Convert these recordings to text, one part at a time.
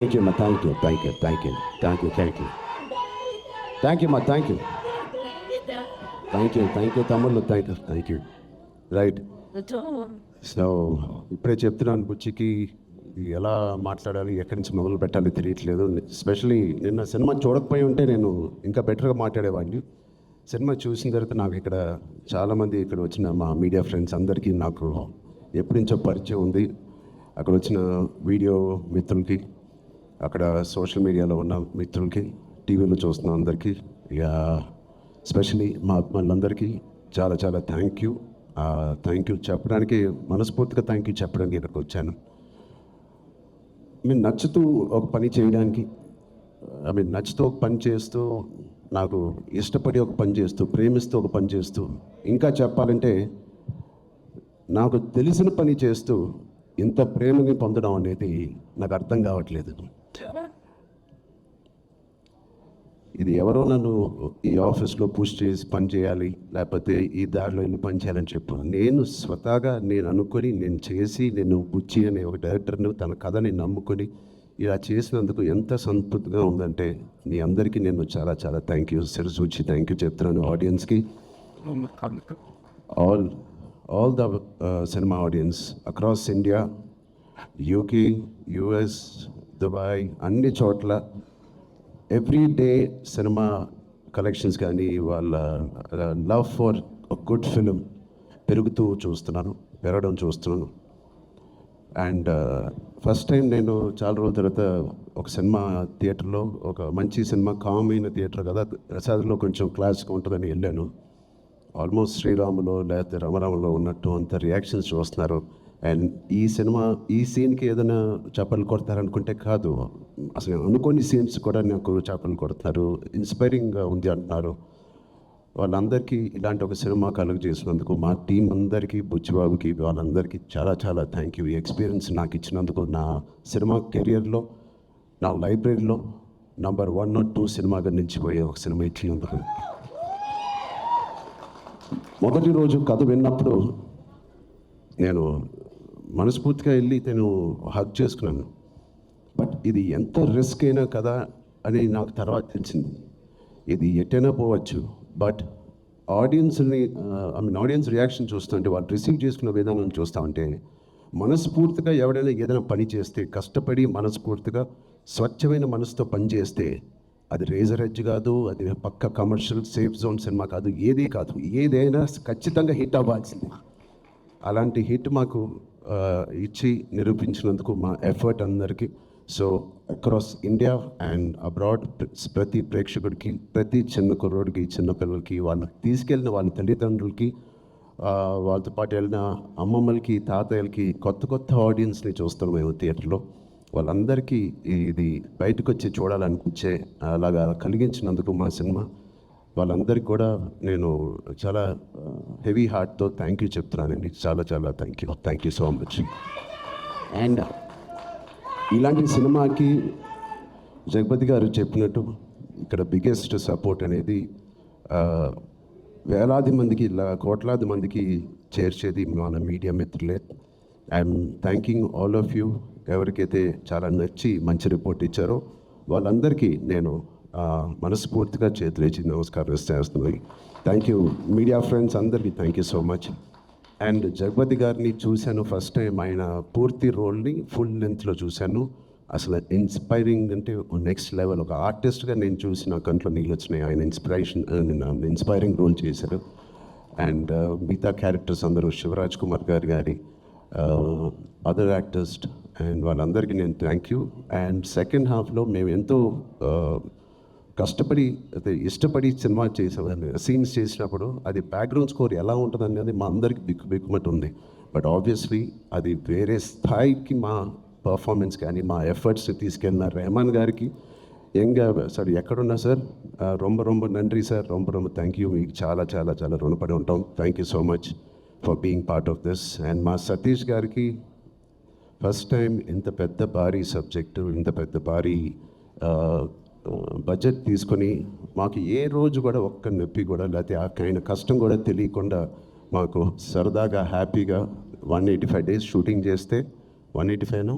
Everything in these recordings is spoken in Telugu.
థ్యాంక్ యూ మా thank you thank you thank you thank you thank you thank you మా థ్యాంక్ యూ థ్యాంక్ యూ తమ్ముళ్ళు థ్యాంక్ యూ రైట్. సో ఇప్పుడే చెప్తున్నాను బుచ్చికి ఎలా మాట్లాడాలి, ఎక్కడి నుంచి మొదలు పెట్టాలి తెలియట్లేదు. ఎస్పెషలీ నిన్న సినిమా చూడకపోయి ఉంటే నేను ఇంకా బెటర్గా మాట్లాడేవాడిని. సినిమా చూసిన తర్వాత నాకు ఇక్కడ చాలామంది ఇక్కడ వచ్చిన మా మీడియా ఫ్రెండ్స్ అందరికీ నాకు ఎప్పటి నుంచో పరిచయం ఉంది. అక్కడ వచ్చిన వీడియో మిత్రులకి, అక్కడ సోషల్ మీడియాలో ఉన్న మిత్రులకి, టీవీలో చూస్తున్న అందరికీ, ఇక ఎస్పెషలీ మా అభిమానులందరికీ చాలా చాలా థ్యాంక్ యూ చెప్పడానికి, మనస్ఫూర్తిగా థ్యాంక్ యూ చెప్పడానికి ఇక్కడికి వచ్చాను. మీరు నచ్చుతూ ఒక పని చేయడానికి, నచ్చుతూ ఒక పని చేస్తూ, నాకు ఇష్టపడి ఒక పని చేస్తూ, ప్రేమిస్తూ ఒక పని చేస్తూ, ఇంకా చెప్పాలంటే నాకు తెలిసిన పని చేస్తూ ఇంత ప్రేమని పొందడం అనేది నాకు అర్థం కావట్లేదు. ఇది ఎవరో నన్ను ఈ ఆఫీస్లో పుష్ చేసి పని చేయాలి, లేకపోతే ఈ దారిలో వెళ్ళి పని చేయాలని చెప్పు. నేను స్వతహాగా నేను అనుకొని, నేను చేసి, నేను బుచ్చి అనే ఒక డైరెక్టర్ని తన కథని నమ్ముకొని ఇలా చేసినందుకు ఎంత సంతృప్తిగా ఉందంటే మీ అందరికీ నేను చాలా చాలా థ్యాంక్ యూ, శిరసూచి థ్యాంక్ యూ చెప్తున్నాను. ఆడియన్స్కి, all the cinema audience across India, UK, US, Dubai, అన్ని చోట్ల ఎవ్రీ డే సినిమా కలెక్షన్స్ కానీ వాళ్ళ లవ్ ఫర్ గుడ్ ఫిలిం పెరగడం చూస్తున్నాను. అండ్ ఫస్ట్ టైం నేను చాలా రోజుల తర్వాత ఒక సినిమా థియేటర్లో, ఒక మంచి సినిమా, కామ్ అయిన థియేటర్ కదా, ప్రసాద్లో కొంచెం క్లాస్గా ఉంటుందని వెళ్ళాను. ఆల్మోస్ట్ శ్రీరాములో లేకపోతే రమరాములో ఉన్నట్టు అంత రియాక్షన్స్ చూస్తున్నారు. అండ్ ఈ సినిమా ఈ సీన్కి ఏదైనా చేపలు కొడతారనుకుంటే కాదు, అసలు అనుకోని సీన్స్ కూడా నాకు చేపలు కొడతారు, ఇన్స్పైరింగ్గా ఉంది అంటున్నారు. వాళ్ళందరికీ ఇలాంటి ఒక సినిమా కలుగు చేసినందుకు మా టీం అందరికీ, బుచ్చిబాబుకి, వాళ్ళందరికీ చాలా చాలా థ్యాంక్ యూ. ఈ ఎక్స్పీరియన్స్ నాకు ఇచ్చినందుకు, నా సినిమా కెరియర్లో, నా లైబ్రరీలో నంబర్ 1 or 2 సినిమాగా నిలిచిపోయే ఒక సినిమా ఇచ్చినందుకు. మొదటి రోజు కథ విన్నప్పుడు నేను మనస్ఫూర్తిగా వెళ్ళి నేను హగ్ చేసుకున్నాను. బట్ ఇది ఎంత రిస్క్ అయినా కదా అని నాకు తర్వాత తెలిసింది. ఇది ఎటైనా పోవచ్చు, బట్ ఆడియన్స్ రియాక్షన్ చూస్తుంటే, వాళ్ళు రిసీవ్ చేసుకున్న విధానం చూస్తూ ఉంటే, మనస్ఫూర్తిగా ఎవడైనా ఏదైనా పని చేస్తే, కష్టపడి మనస్ఫూర్తిగా స్వచ్ఛమైన మనసుతో పని చేస్తే, అది రేజర్ ఎడ్జ్ కాదు, అది పక్క కమర్షియల్ సేఫ్ జోన్ సినిమా కాదు, ఏదీ కాదు, ఏదైనా ఖచ్చితంగా హిట్ అవ్వాల్సింది. అలాంటి హిట్ మాకు ఇచ్చి నిరూపించినందుకు మా ఎఫర్ట్ అందరికీ. So across India and abroad ప్రతి ప్రేక్షకుడికి, ప్రతి చిన్న కుర్రోడికి, చిన్న పిల్లలకి, వాళ్ళు తీసుకెళ్ళిన వాళ్ళ తల్లిదండ్రులకి, వాళ్ళతో పాటు వెళ్ళిన అమ్మమ్మలకి, తాతయ్యలకి, కొత్త ఆడియన్స్ని చూస్తాం మేము థియేటర్లో. వాళ్ళందరికీ ఇది బయటకు వచ్చి చూడాలనిపించే అలాగా కలిగించినందుకు మా సినిమా, వాళ్ళందరికీ కూడా నేను చాలా హెవీ హార్ట్తో థ్యాంక్ యూ చెప్తున్నానండి. చాలా చాలా thank you so much. And ఇలాంటి సినిమాకి జగపతి గారు చెప్పినట్టు ఇక్కడ బిగ్గెస్ట్ సపోర్ట్ అనేది వేలాది మందికి, కోట్లాది మందికి చేర్చేది మన మీడియా మిత్రులే. I'm thanking all of you. ఎవరికైతే చాలా నచ్చి మంచి రిపోర్ట్ ఇచ్చారో వాళ్ళందరికీ నేను మనస్ఫూర్తిగా చేతులేచి నమస్కారం చేస్తున్నాను. థ్యాంక్ యూ మీడియా ఫ్రెండ్స్ అందరికీ thank you so much. And Jagapathi గారిని చూశాను ఫస్ట్ టైం, ఆయన పూర్తి రోల్ని ఫుల్ లెంత్లో చూశాను. అసలు ఇన్స్పైరింగ్ అంటే నెక్స్ట్ లెవెల్. ఒక ఆర్టిస్ట్గా నేను చూసి నా కంట్లో నీళ్ళు వచ్చినాయి. ఆయన ఇన్స్పైరింగ్ రోల్ చేశారు. అండ్ మిగతా క్యారెక్టర్స్ అందరూ, శివరాజ్ కుమార్ గారి అదర్ యాక్టర్స్ అండ్ వాళ్ళందరికీ నేను థ్యాంక్ యూ. అండ్ సెకండ్ హాఫ్లో మేము ఎంతో కష్టపడి, ఇష్టపడి సినిమా చేసామని సీన్స్ చేసినప్పుడు అది బ్యాక్గ్రౌండ్ స్కోర్ ఎలా ఉంటుంది అనేది మా అందరికి బిక్కుమట్టు ఉంది. బట్ ఆబ్వియస్లీ అది వేరే స్థాయికి మా పర్ఫార్మెన్స్ కానీ మా ఎఫర్ట్స్ని తీసుకెళ్ళిన రెహమాన్ గారికి సార్ ఎక్కడున్నా సార్, రొంబ నండ్రి సార్, రొంబ థ్యాంక్ యూ. మీకు చాలా చాలా చాలా రుణపడి ఉంటాం. Thank you so much for being part of this. And మా సతీష్ గారికి ఫస్ట్ టైం ఇంత పెద్ద భారీ సబ్జెక్టు, ఇంత పెద్ద భారీ బడ్జెట్ తీసుకొని మాకు ఏ రోజు కూడా ఒక్క నొప్పి కూడా, లేకపోతే ఆయన కష్టం కూడా తెలియకుండా మాకు సరదాగా హ్యాపీగా 185 days షూటింగ్ చేస్తే, 185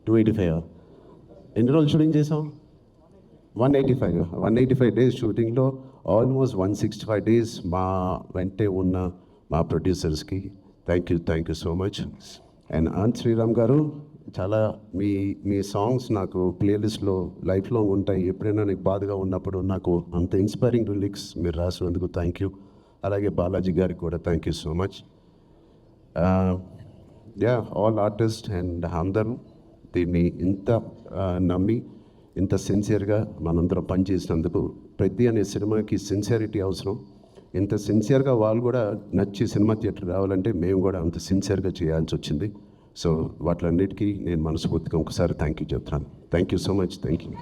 285 ఎన్ని రోజులు షూటింగ్ చేసాం? 185 డేస్ షూటింగ్లో ఆల్మోస్ట్ 165 డేస్ మా వెంటే ఉన్న మా ప్రొడ్యూసర్స్కి thank you so much. And Anant Sriram గారు, చాలా మీ సాంగ్స్ నాకు ప్లేలిస్ట్లో లైఫ్ లాంగ్ ఉంటాయి. ఎప్పుడైనా నాకు బాధగా ఉన్నప్పుడు నాకు అంత ఇన్స్పైరింగ్ లిరిక్స్ మీరు రాసినందుకు థ్యాంక్ యూ. అలాగే బాలాజీ గారికి కూడా thank you so much. All artist and అందరూ దీన్ని ఇంత నమ్మి ఇంత సిన్సియర్గా మనందరం పనిచేసినందుకు. ప్రతి అనే సినిమాకి సిన్సియారిటీ అవసరం. ఇంత సిన్సియర్గా వాళ్ళు కూడా నచ్చి సినిమా థియేటర్ రావాలంటే మేము కూడా అంత సిన్సియర్గా చేయాల్సి వచ్చింది. సో వాటిలన్నిటికీ నేను మనస్ఫూర్తిగా ఒకసారి థ్యాంక్ యూ చెప్తున్నాను. Thank you so much. Thank you.